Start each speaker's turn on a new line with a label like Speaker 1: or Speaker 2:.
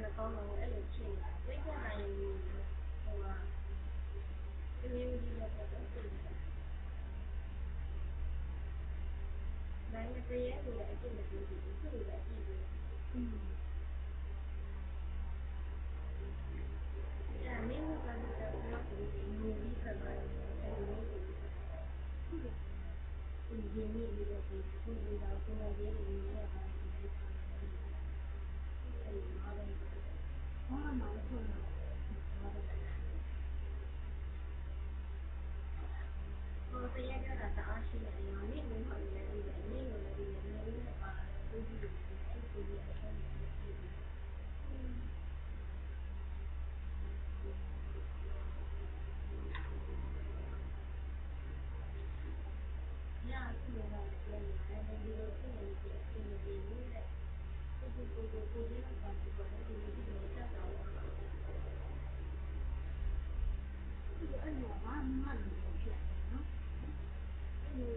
Speaker 1: မကောင်းတော့ဘူးအဲ့လိုဖြစ်နေတာစိတ်ကနိုင်ဟိုဟာတမီးကြီးတော့တော့စိတ်နိုင်တဲ့ရဲကိုလည်းအကျင့်မပြေဘူးသူ့ကိုလည်းအကြည့်ဘူးမင်းတို့ကတော့တော့ဒီမူကြီးဆက်ပါတယ်အဲ့ဒီမျိုးကိုဒီနေ့ဒီလိုဒီကိုဒီတော့ကိုယ်ရေးနေရတာဒီကိစ္စအဲ့ဒီမှာတော့ဘာမှမဟုတ်ဘူးဟိုတရားကြတာတအားရှိတယ်။နေ့ဘုံမှာလည်းဒီနေ့လိုလည်းဒီနေ့လည်းပါတယ်။ဒီလိုအဲ့ဒီလိုအဲ့ဒါမျိုး။ညအခုတော့ပြန်လာတယ်ဒီလိုဖြစ်နေတယ်ဒီလိုဒီလိုနဲ့ကိုရင်းပါတူပါတယ်ဒီလိုဒီလိုချက်တော့ဒီအဲ့လိုမှမမှန်ဘူးဖြစ်တယ်နော်။အဲ့လို